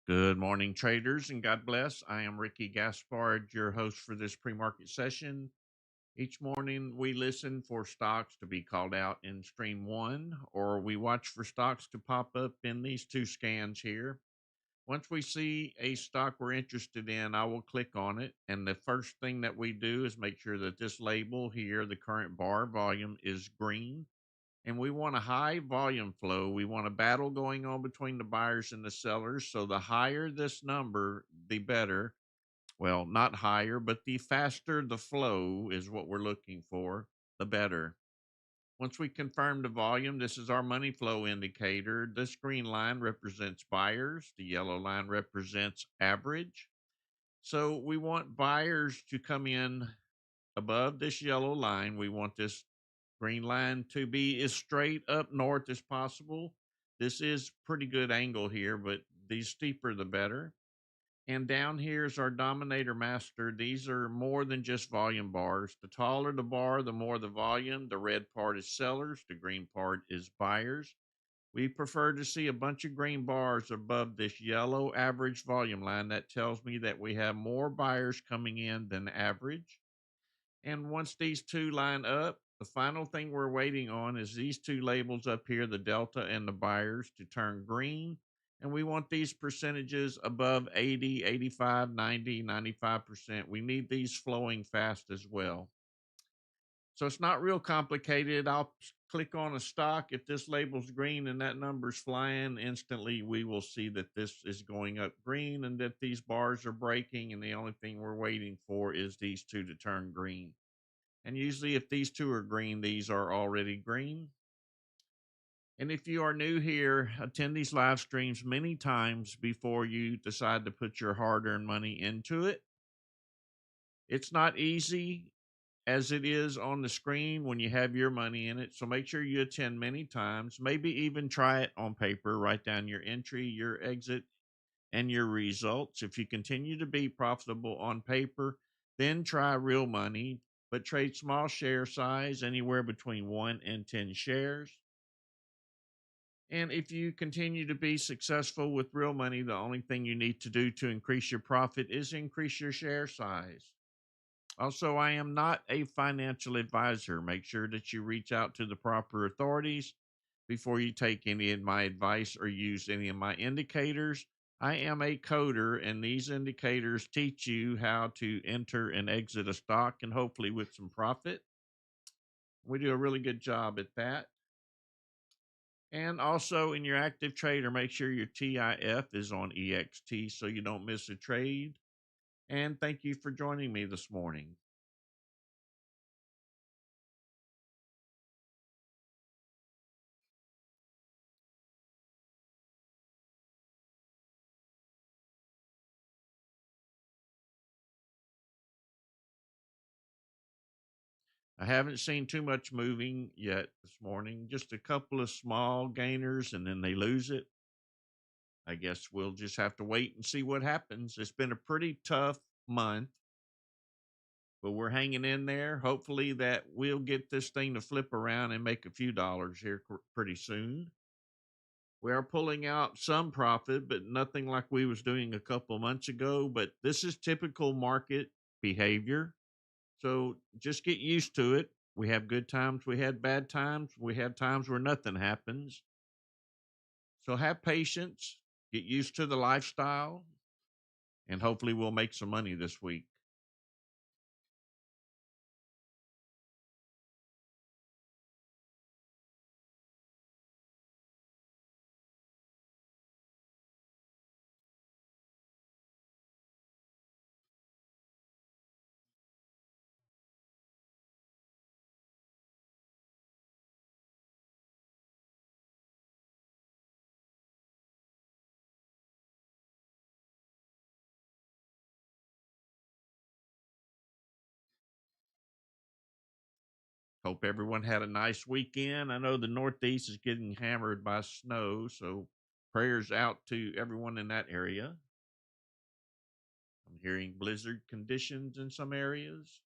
Good morning, traders, and God bless. I am Ricky Gaspard, your host for this pre market session. Each morning, we listen for stocks to be called out in stream one, or we watch for stocks to pop up in these two scans here. Once we see a stock we're interested in, I will click on it. And the first thing that we do is make sure that this label here, the current bar volume, is green, and we want a high volume flow. We want a battle going on between the buyers and the sellers. So the higher this number, the better. Well, not higher, but the faster the flow is what we're looking for, the better. Once we confirm the volume, this is our money flow indicator. This green line represents buyers, the yellow line represents average. So we want buyers to come in above this yellow line. We want this green line to be as straight up north as possible. This is pretty good angle here, but the steeper the better. And down here is our dominator master. These are more than just volume bars. The taller the bar, the more the volume. The red part is sellers, the green part is buyers. We prefer to see a bunch of green bars above this yellow average volume line. That tells me that we have more buyers coming in than average. And once these two line up, the final thing we're waiting on is these two labels up here, the delta and the buyers, to turn green. And we want these percentages above 80, 85, 90, 95%. We need these flowing fast as well. So it's not real complicated. I'll click on a stock. If this label's green and that number's flying, instantly we will see that this is going up green and that these bars are breaking. And the only thing we're waiting for is these two to turn green. And usually, if these two are green, these are already green. And if you are new here, attend these live streams many times before you decide to put your hard earned money into it. It's not easy as it is on the screen when you have your money in it. So make sure you attend many times. Maybe even try it on paper. Write down your entry, your exit, and your results. If you continue to be profitable on paper, then try real money, but trade small share size, anywhere between 1 and 10 shares. And if you continue to be successful with real money, the only thing you need to do to increase your profit is increase your share size. Also, I am not a financial advisor. Make sure that you reach out to the proper authorities before you take any of my advice or use any of my indicators. I am a coder, and these indicators teach you how to enter and exit a stock, and hopefully with some profit. We do a really good job at that. And also in your active trader, make sure your TIF is on EXT so you don't miss a trade. And thank you for joining me this morning. I haven't seen too much moving yet this morning, just a couple of small gainers, and then they lose it. I guess we'll just have to wait and see what happens. It's been a pretty tough month, but we're hanging in there. Hopefully, that we'll get this thing to flip around and make a few dollars here pretty soon. We are pulling out some profit, but nothing like we was doing a couple months ago. But this is typical market behavior. So just get used to it. We have good times, we had bad times, we had times where nothing happens. So have patience, get used to the lifestyle, and hopefully we'll make some money this week. Hope everyone had a nice weekend. I know the Northeast is getting hammered by snow, so prayers out to everyone in that area. I'm hearing blizzard conditions in some areas.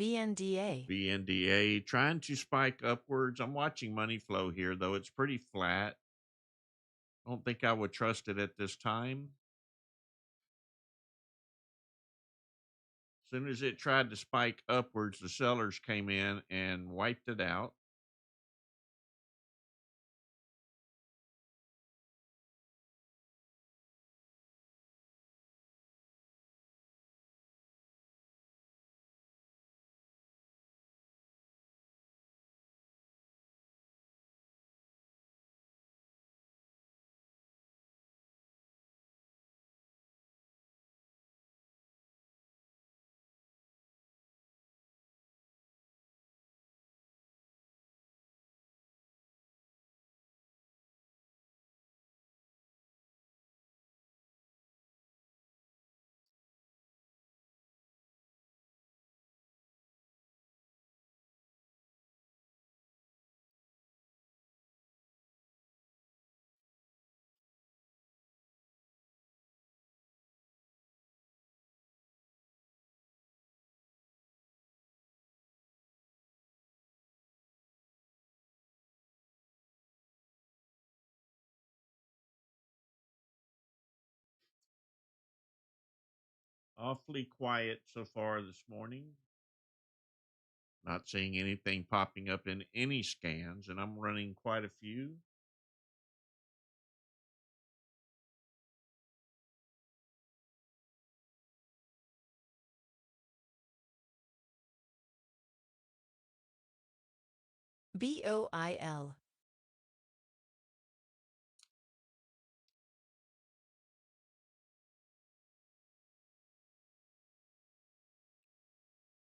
VNDA. VNDA trying to spike upwards. I'm watching money flow here, though. It's pretty flat. I don't think I would trust it at this time. As soon as it tried to spike upwards, the sellers came in and wiped it out. Awfully quiet so far this morning. Not seeing anything popping up in any scans, and I'm running quite a few. BOIL.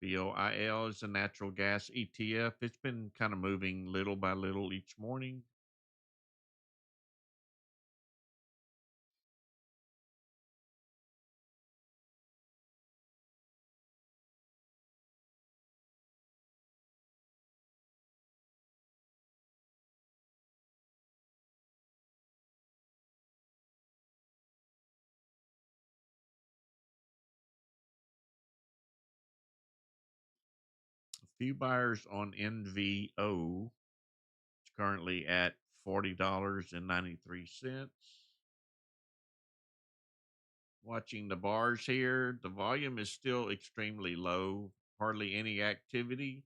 BOIL is a natural gas ETF. It's been kind of moving little by little each morning. A few buyers on NVO. It's currently at $40.93. Watching the bars here, the volume is still extremely low, hardly any activity.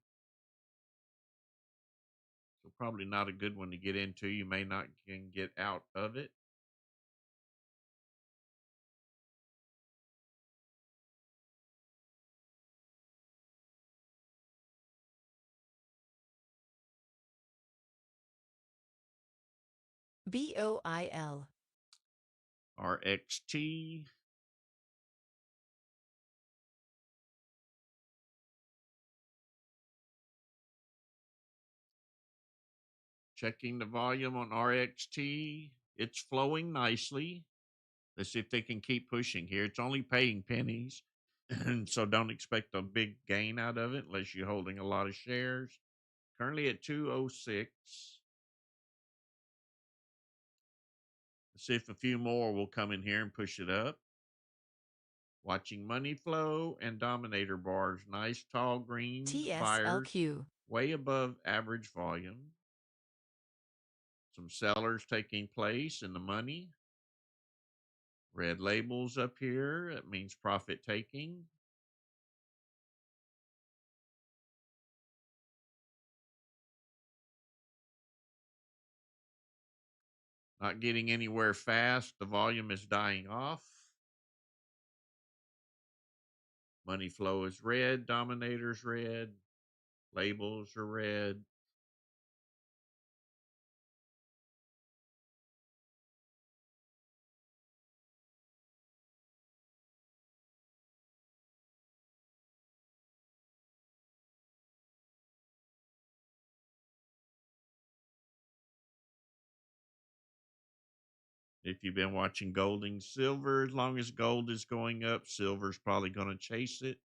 So probably not a good one to get into. You may not can get out of it. BOIL. RXT. Checking the volume on RXT. It's flowing nicely. Let's see if they can keep pushing here. It's only paying pennies. And so don't expect a big gain out of it unless you're holding a lot of shares. Currently at 206. Let's see if a few more will come in here and push it up. Watching money flow and dominator bars. Nice tall green fires. TSLQ. Way above average volume. Some sellers taking place in the money. Red labels up here. That means profit taking. Not getting anywhere fast. The volume is dying off. Money flow is red. Dominators red. Labels are red. If you've been watching gold and silver, as long as gold is going up, silver's probably going to chase it.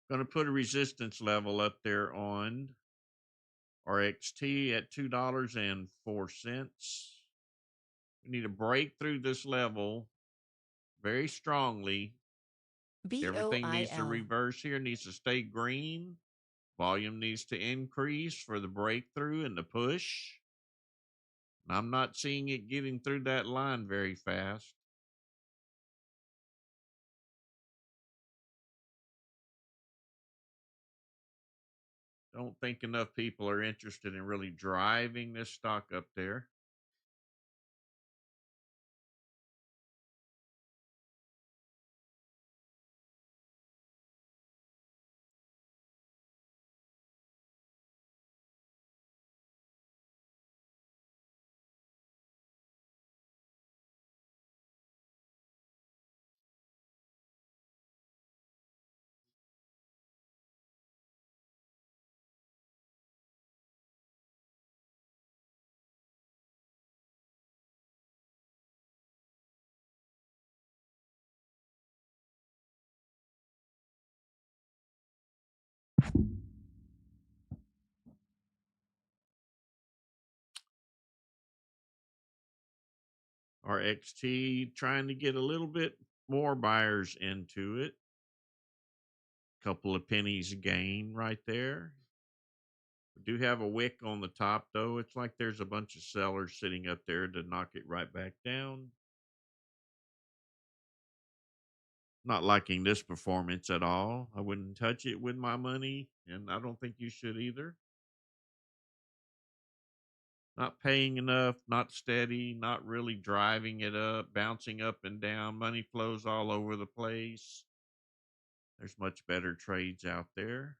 Going to put a resistance level up there on RXT at $2.04. We need to break through this level very strongly. Everything needs to BOIL. reverse here, needs to stay green. Volume needs to increase for the breakthrough and the push. And I'm not seeing it getting through that line very fast. Don't think enough people are interested in really driving this stock up there. RXT trying to get a little bit more buyers into it. Couple of pennies gain right there. We do have a wick on the top, though. It's like there's a bunch of sellers sitting up there to knock it right back down. Not liking this performance at all. I wouldn't touch it with my money, and I don't think you should either. Not paying enough, not steady, not really driving it up, bouncing up and down, money flows all over the place. There's much better trades out there.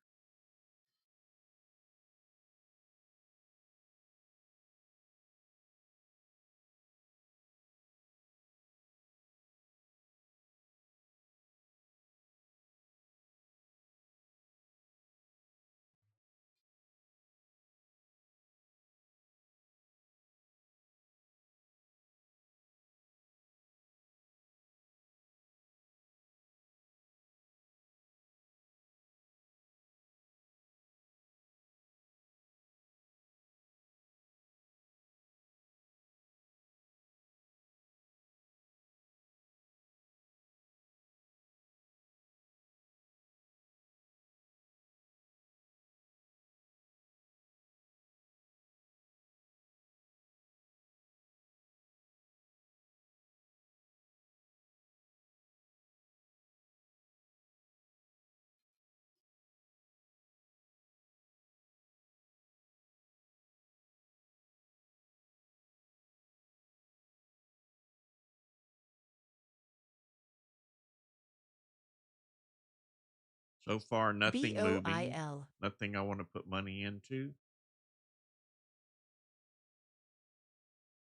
So far, nothing moving, BOIL. nothing I want to put money into.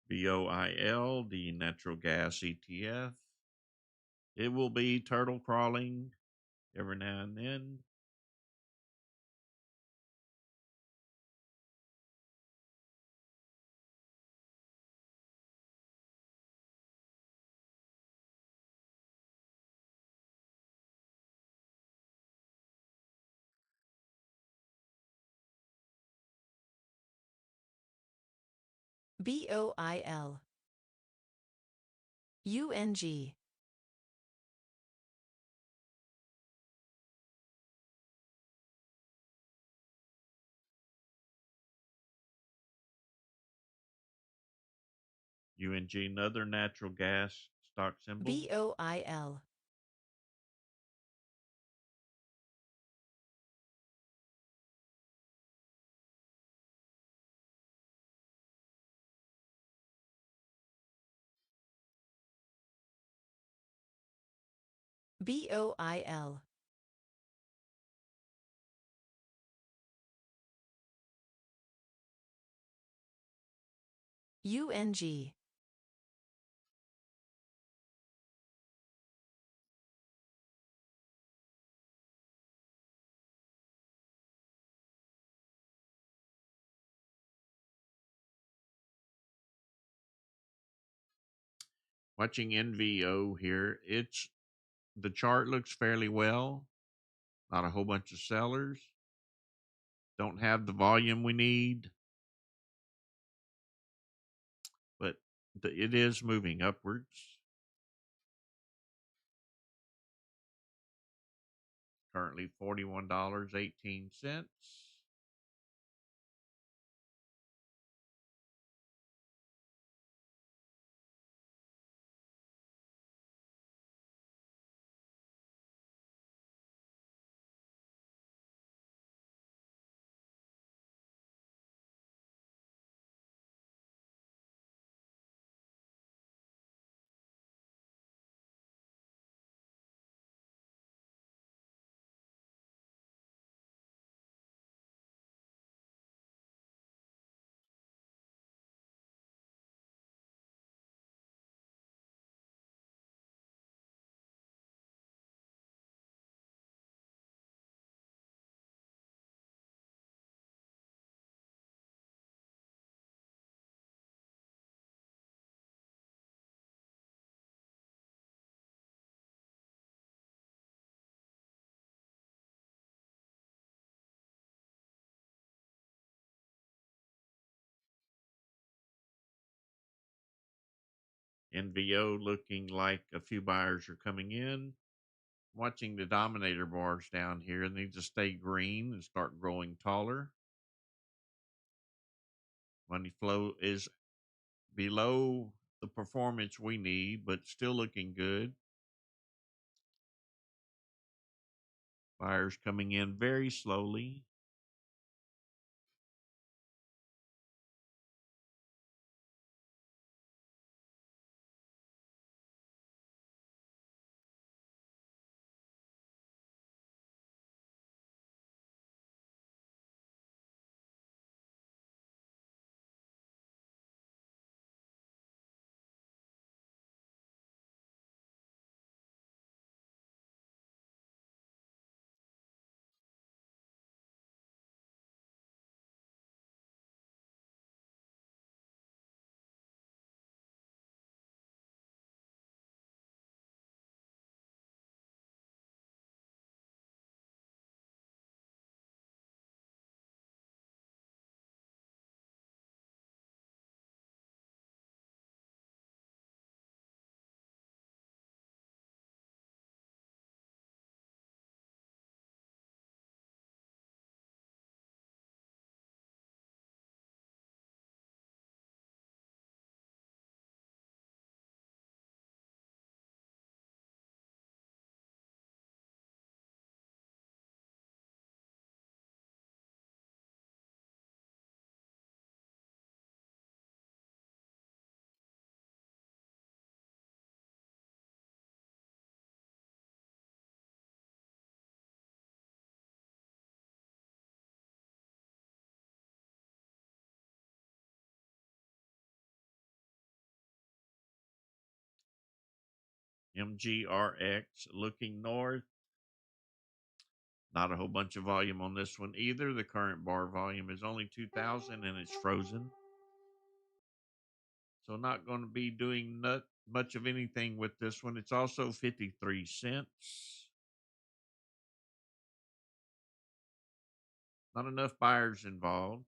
BOIL, the natural gas ETF. It will be turtle crawling every now and then. BOIL. UNG. UNG, another natural gas stock symbol. BOIL. BOIL. UNG. Watching NVO here, the chart looks fairly well. Not a whole bunch of sellers. Don't have the volume we need. But It is moving upwards. Currently $41.18. NVO looking like a few buyers are coming in. Watching the dominator bars down here, and they just stay green and start growing taller. Money flow is below the performance we need, but still looking good. Buyers coming in very slowly. MGRX looking north. Not a whole bunch of volume on this one either. The current bar volume is only 2,000 and it's frozen. So not going to be doing much of anything with this one. It's also 53 cents. Not enough buyers involved.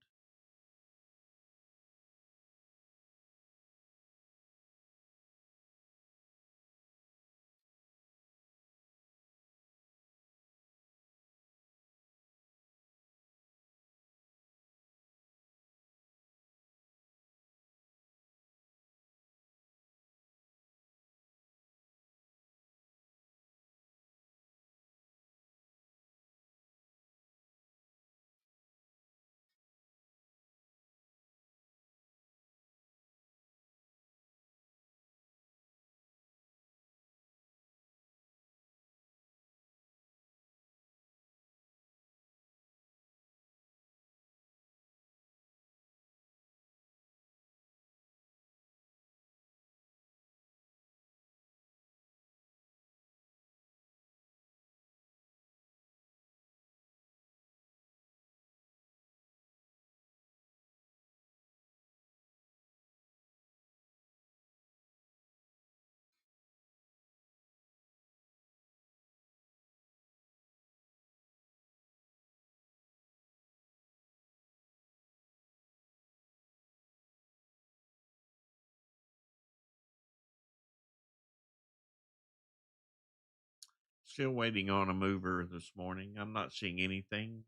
Still waiting on a mover this morning. I'm not seeing anything.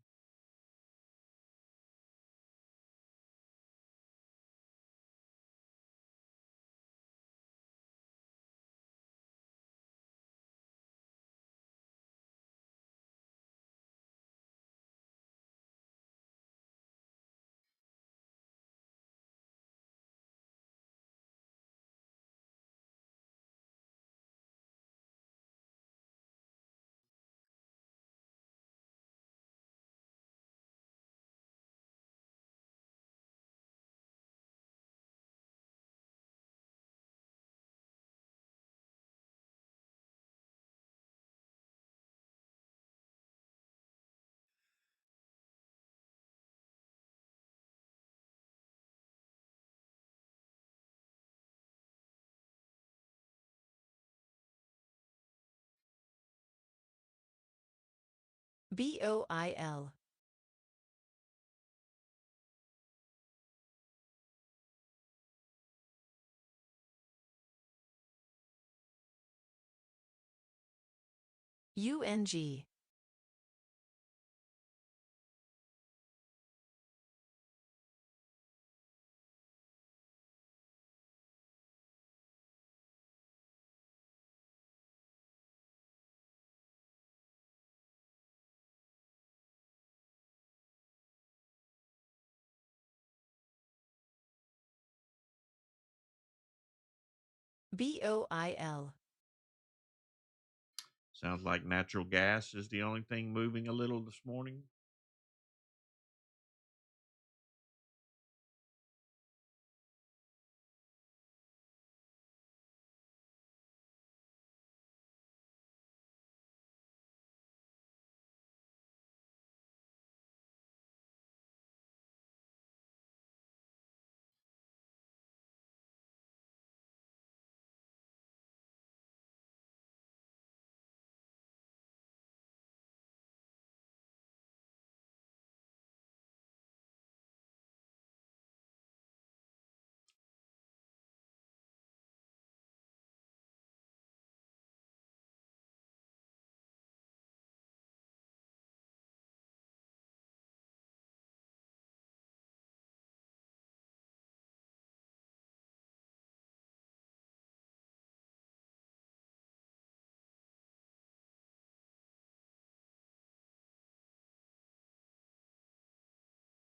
BOIL. UNG. BOIL. Sounds like natural gas is the only thing moving a little this morning.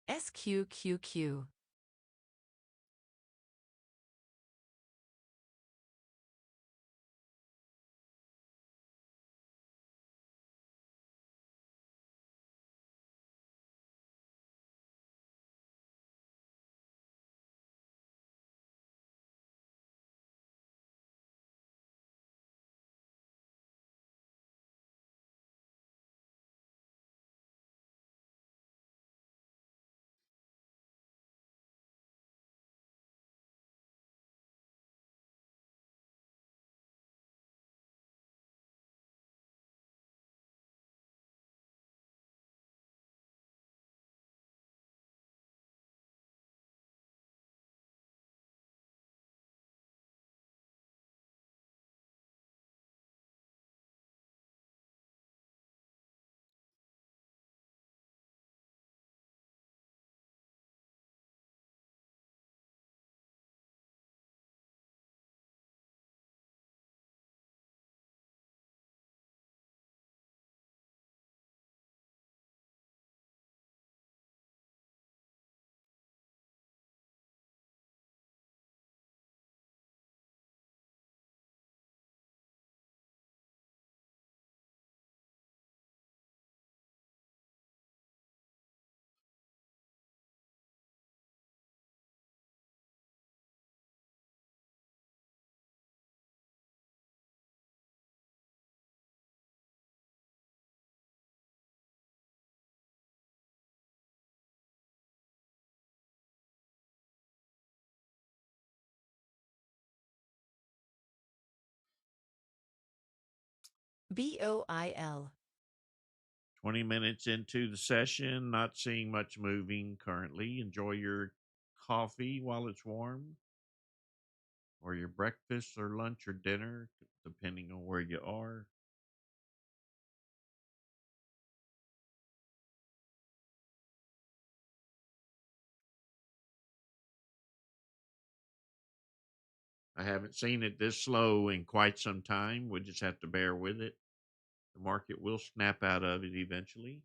SQQQ. BOIL. 20 minutes into the session, not seeing much moving currently. Enjoy your coffee while it's warm, or your breakfast or lunch or dinner, depending on where you are. I haven't seen it this slow in quite some time. We just have to bear with it. The market will snap out of it eventually.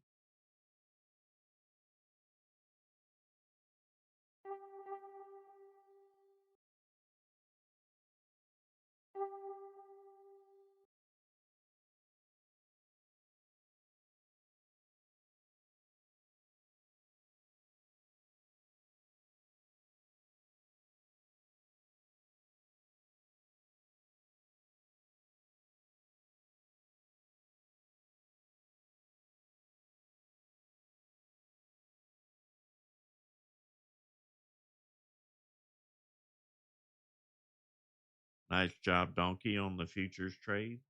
Nice job, Donkey, on the futures trade.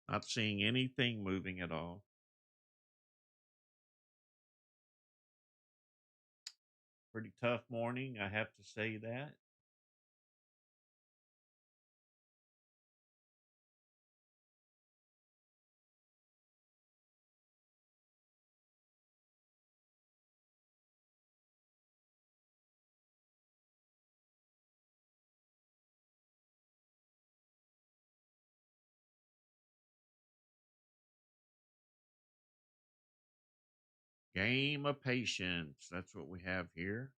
Not seeing anything moving at all. Pretty tough morning, I have to say that. Game of patience. That's what we have here.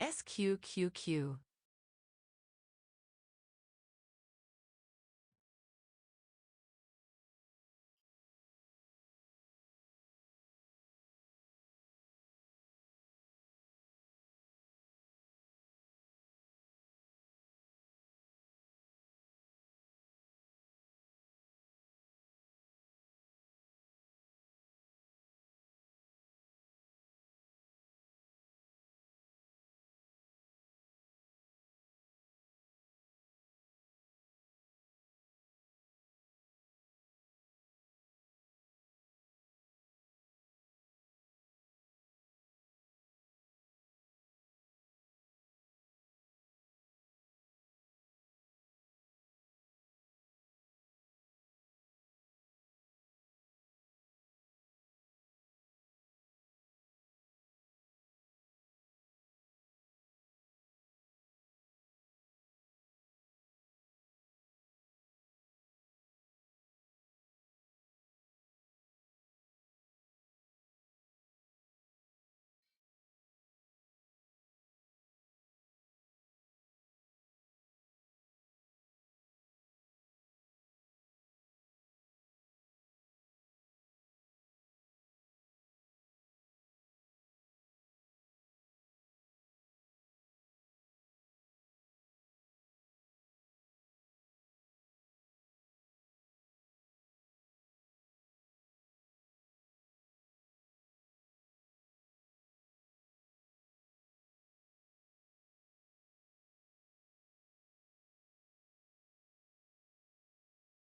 SQQQ.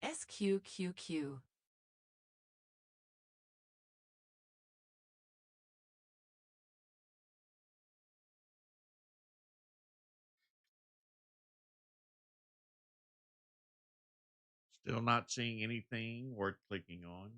SQQQ. Still not seeing anything worth clicking on.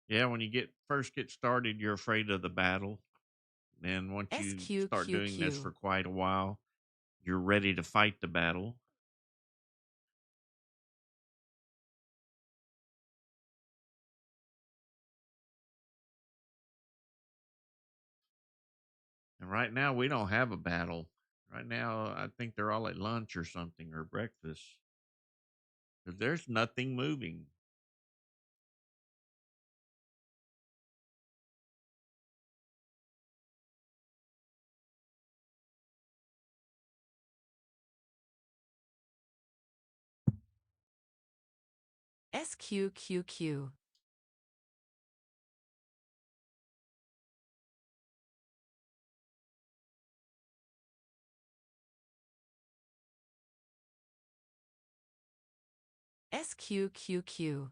Yeah, when you get started, you're afraid of the battle. And once you start doing this for SQQQ. quite a while, you're ready to fight the battle. And right now, we don't have a battle. Right now, I think they're all at lunch or something or breakfast because there's nothing moving. SQQQ. SQQQ.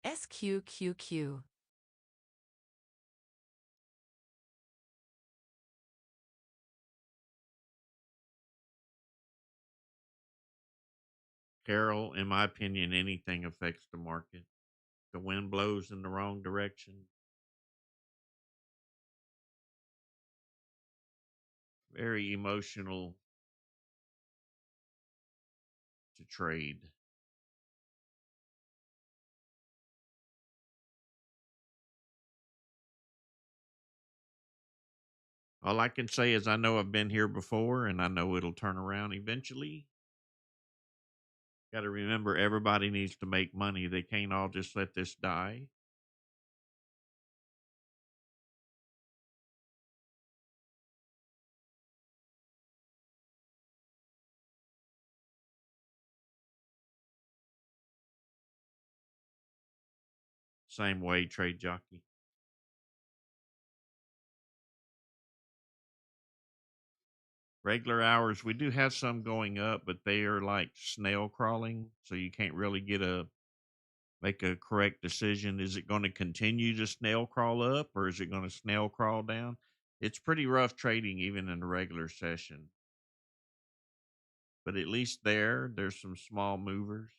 SQQQ. Carol, in my opinion, anything affects the market. The wind blows in the wrong direction. Very emotional to trade. All I can say is I know I've been here before and I know it'll turn around eventually. Got to remember everybody needs to make money. They can't all just let this die. Same way, trade jockey. Regular hours, we do have some going up, but they are like snail crawling, so you can't really make a correct decision. Is it going to continue to snail crawl up or is it going to snail crawl down? It's pretty rough trading even in the regular session. But at least there's some small movers.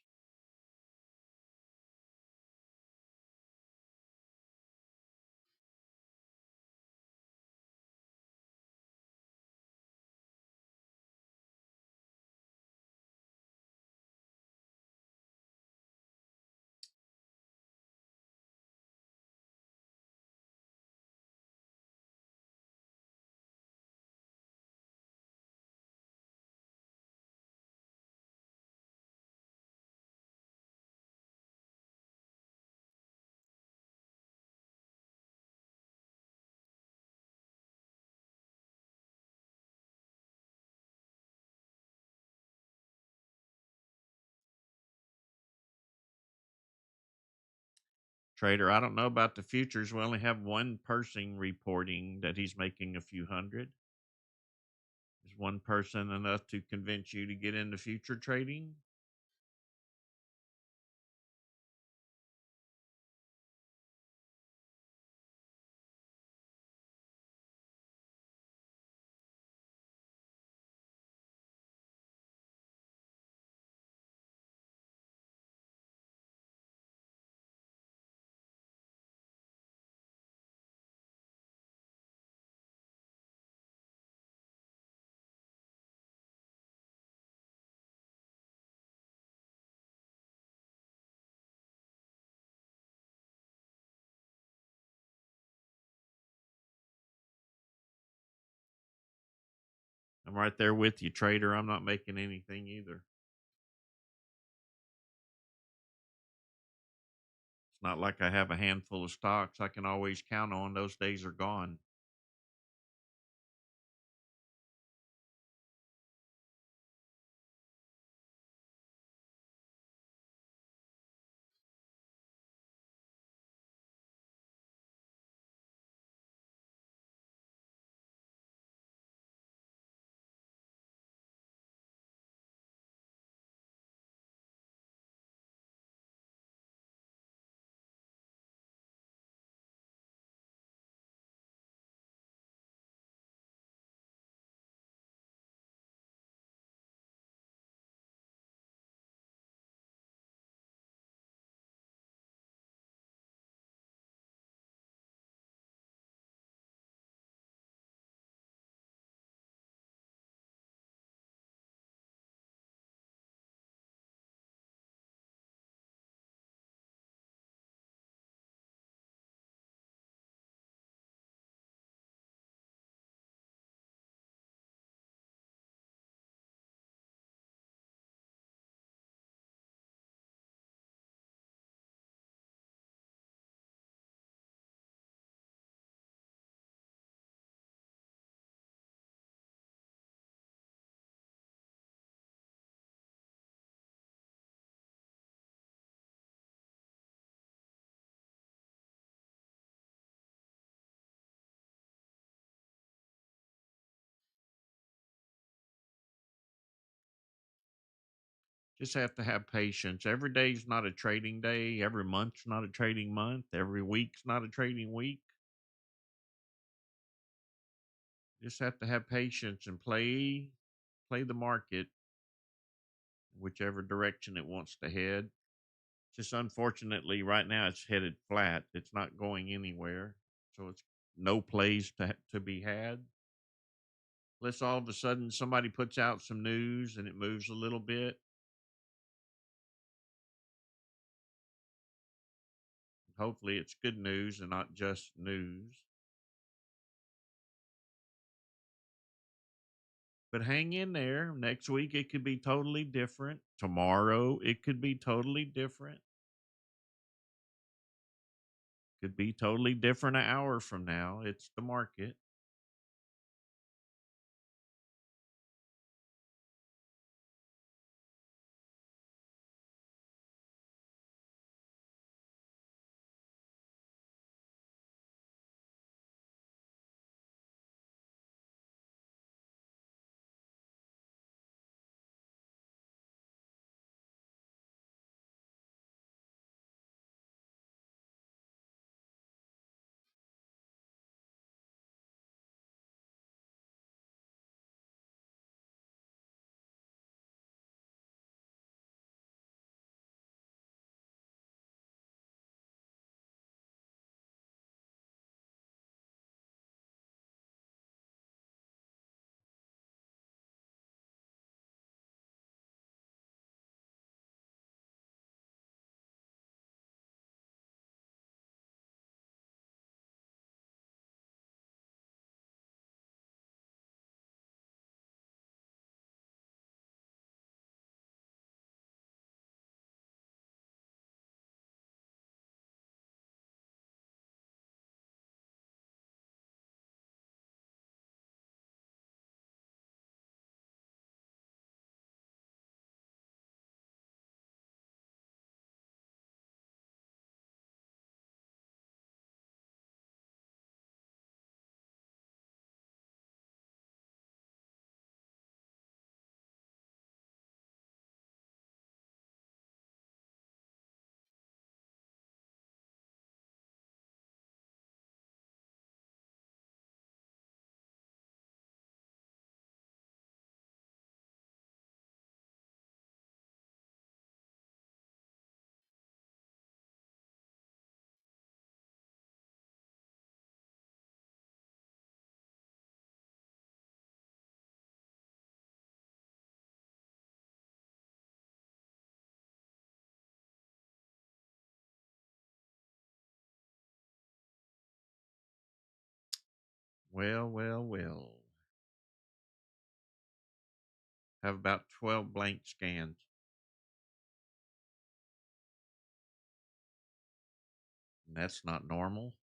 Trader, I don't know about the futures. We only have one person reporting that he's making a few hundred. Is one person enough to convince you to get into future trading? I'm right there with you, trader. I'm not making anything either. It's not like I have a handful of stocks I can always count on. Those days are gone. Just have to have patience. Every day's not a trading day. Every month's not a trading month. Every week's not a trading week. Just have to have patience and play the market whichever direction it wants to head. Just unfortunately, right now it's headed flat. It's not going anywhere, so it's no plays to be had. Unless all of a sudden somebody puts out some news and it moves a little bit. Hopefully, it's good news and not just news. But hang in there. Next week it could be totally different. Tomorrow it could be totally different. Could be totally different an hour from now. It's the market. Well, well, well. Have about 12 blank scans. And that's not normal.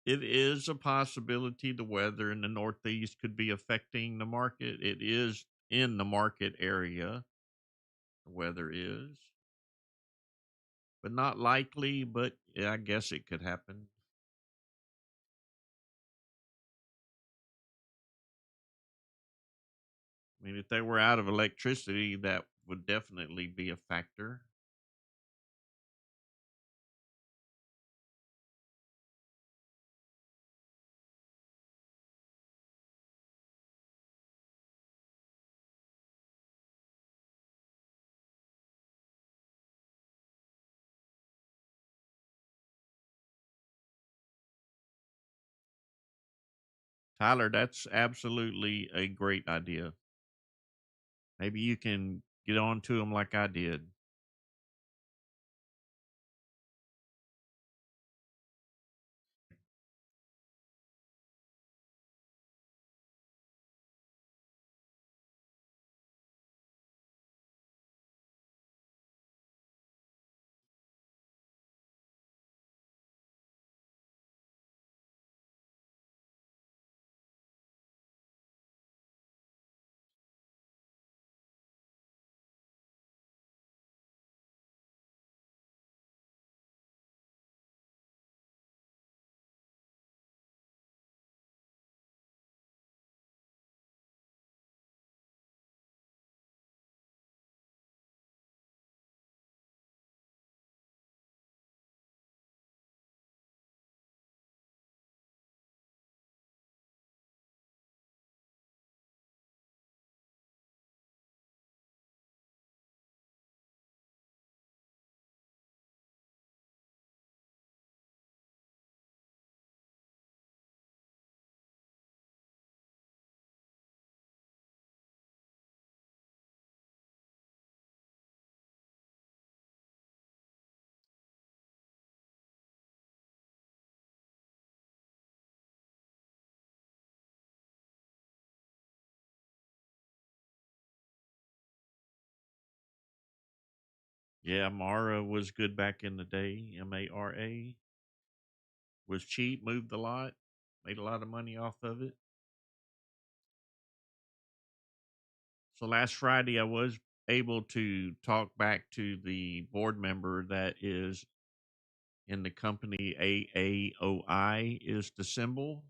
It is a possibility the weather in the Northeast could be affecting the market. It is in the market area. The weather is, but not likely. But yeah, I guess it could happen. I mean, if they were out of electricity, that would definitely be a factor. Tyler, that's absolutely a great idea. Maybe you can get on to them like I did. Yeah, Mara was good back in the day. Mara was cheap, moved a lot, made a lot of money off of it. So last Friday, I was able to talk back to the board member that is in the company. AAOI is the symbol,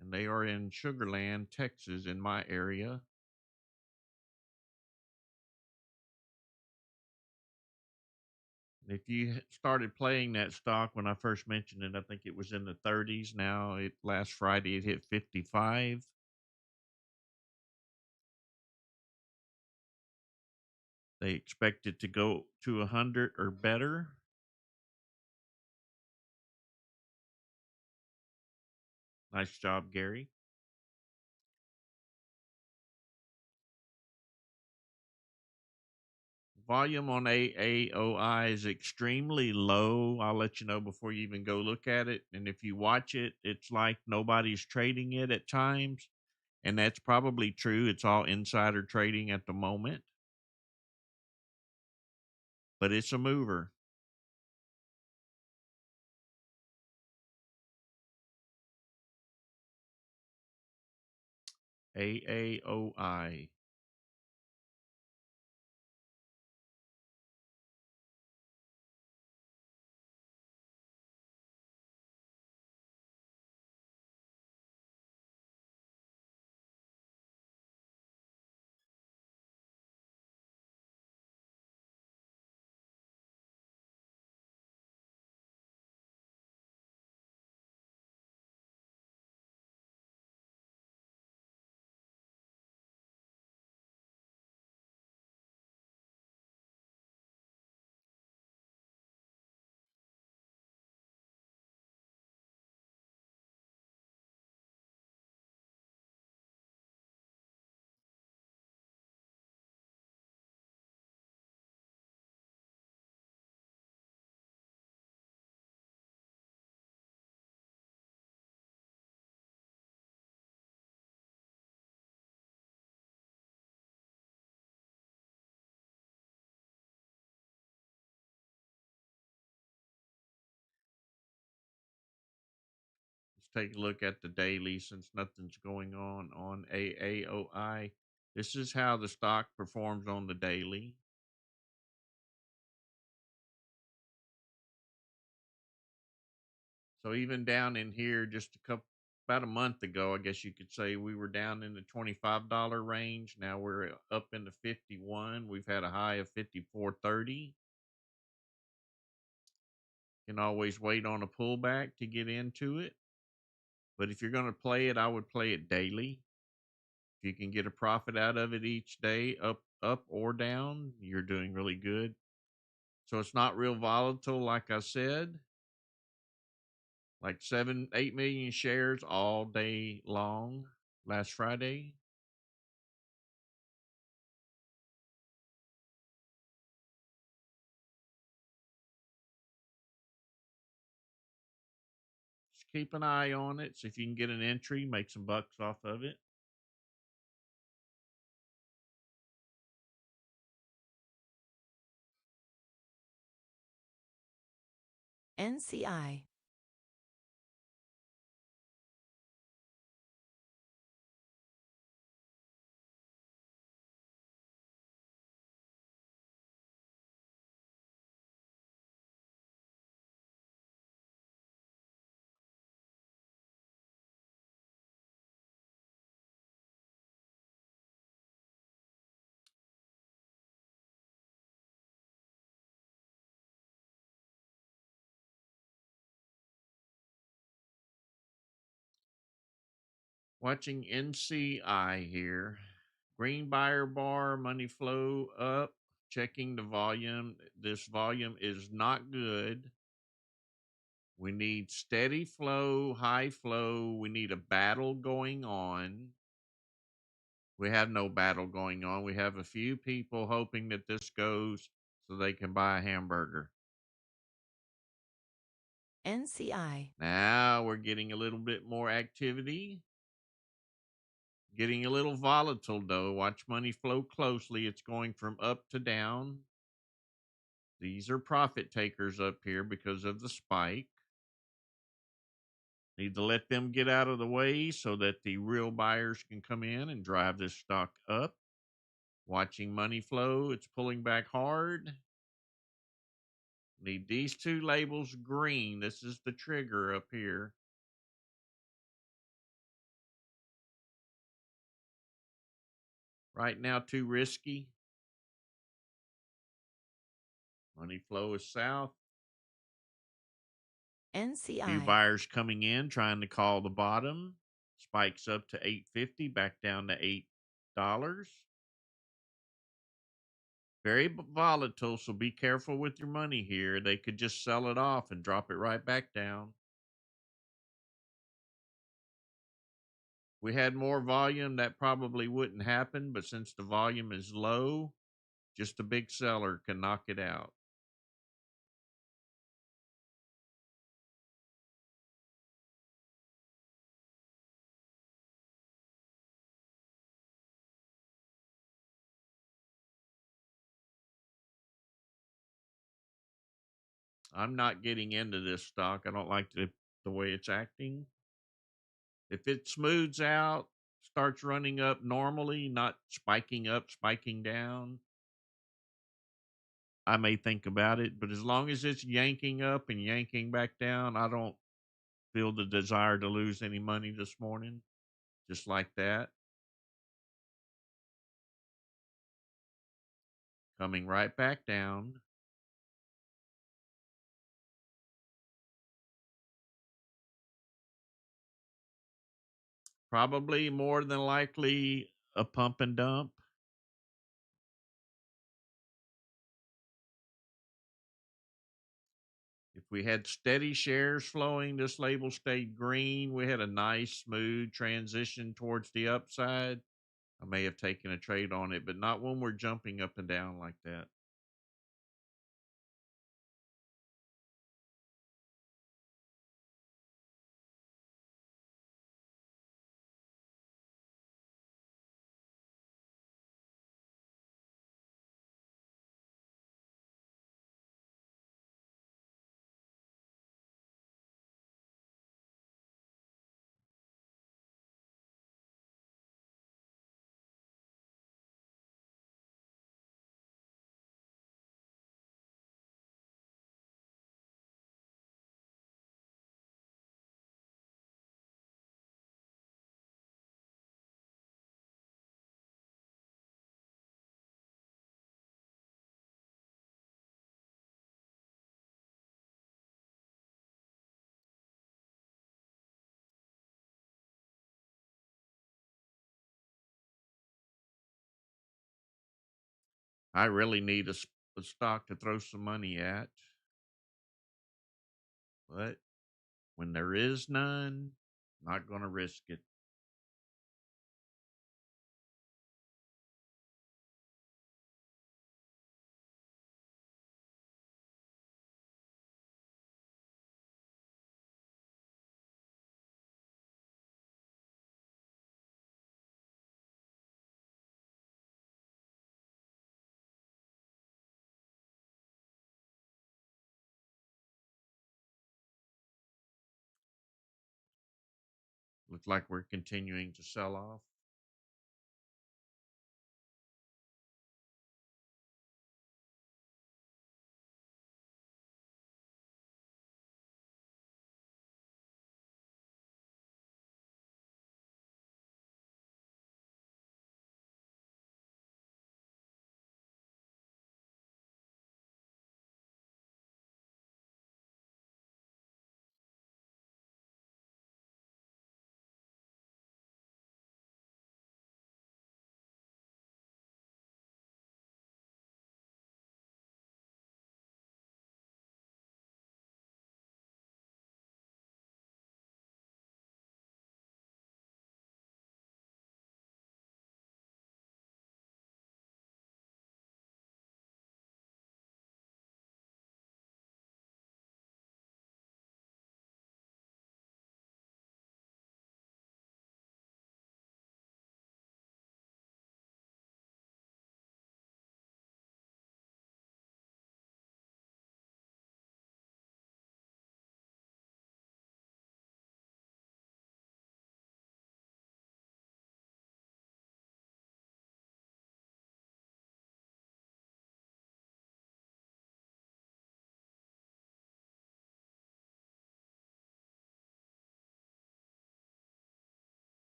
and they are in Sugarland, Texas, in my area. If you started playing that stock when I first mentioned it, I think it was in the 30s. Now, it last Friday it hit 55. They expect it to go to 100 or better. Nice job, Gary. Volume on AAOI is extremely low. I'll let you know before you even go look at it. And if you watch it, it's like nobody's trading it at times. And that's probably true. It's all insider trading at the moment, but it's a mover. AAOI. Let's take a look at the daily since nothing's going on AAOI. This is how the stock performs on the daily. So even down in here, just about a month ago, I guess you could say we were down in the $25 range. Now we're up in the 51. We've had a high of 54.30. Can always wait on a pullback to get into it. But if you're going to play it, I would play it daily. If you can get a profit out of it each day, up or down, you're doing really good. So it's not real volatile, like I said. Like 8 million shares all day long last Friday. Just keep an eye on it. See if you can get an entry, make some bucks off of it. NCI. Watching NCI here. Green buyer bar, money flow up. Checking the volume. This volume is not good. We need steady flow, high flow. We need a battle going on. We have no battle going on. We have a few people hoping that this goes so they can buy a hamburger. NCI. Now we're getting a little bit more activity. Getting a little volatile though. Watch money flow closely. It's going from up to down. These are profit takers up here because of the spike. Need to let them get out of the way so that the real buyers can come in and drive this stock up. Watching money flow, it's pulling back hard. Need these two labels green. This is the trigger up here. Right now, too risky. Money flow is south. New NCI. buyers coming in, trying to call the bottom. Spikes up to 8.50, back down to $8. Very volatile, so be careful with your money here. They could just sell it off and drop it right back down. We had more volume, that probably wouldn't happen, but since the volume is low, just a big seller can knock it out. I'm not getting into this stock. I don't like the way it's acting. If it smooths out, starts running up normally, not spiking up, spiking down, I may think about it. But as long as it's yanking up and yanking back down, I don't feel the desire to lose any money this morning. Just like that. Coming right back down. Probably more than likely a pump and dump. If we had steady shares flowing, this label stayed green. We had a nice, smooth transition towards the upside. I may have taken a trade on it, but not when we're jumping up and down like that. I really need a stock to throw some money at, but when there is none, not going to risk it. Looks like we're continuing to sell off.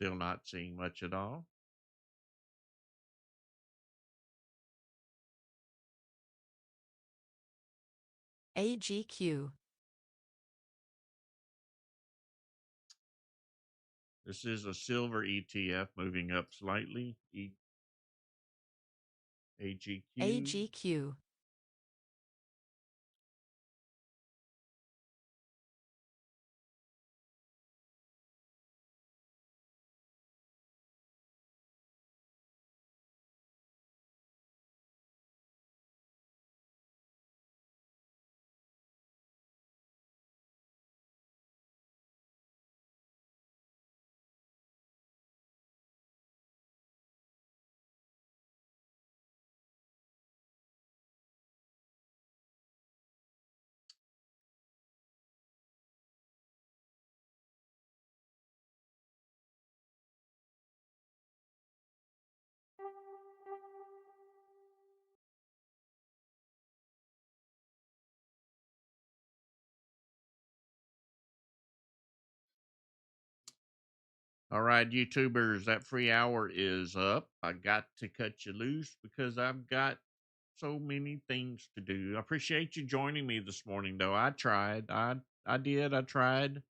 Still not seeing much at all. AGQ. This is a silver ETF moving up slightly. AGQ. AGQ. All right, YouTubers, that free hour is up. I got to cut you loose because I've got so many things to do. I appreciate you joining me this morning, though. I tried. I did. I tried.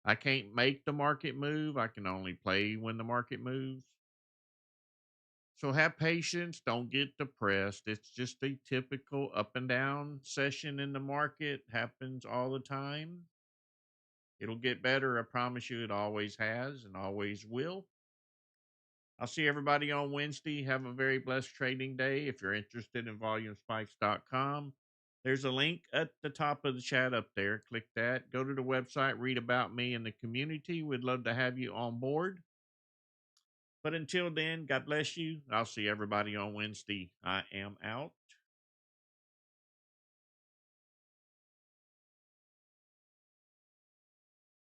I can't make the market move. I can only play when the market moves. So have patience. Don't get depressed. It's just a typical up and down session in the market. Happens all the time. It'll get better. I promise you, it always has and always will. I'll see everybody on Wednesday. Have a very blessed trading day. If you're interested in volumespikes.com, there's a link at the top of the chat up there. Click that. Go to the website, read about me and the community. We'd love to have you on board. But until then, God bless you. I'll see everybody on Wednesday. I am out.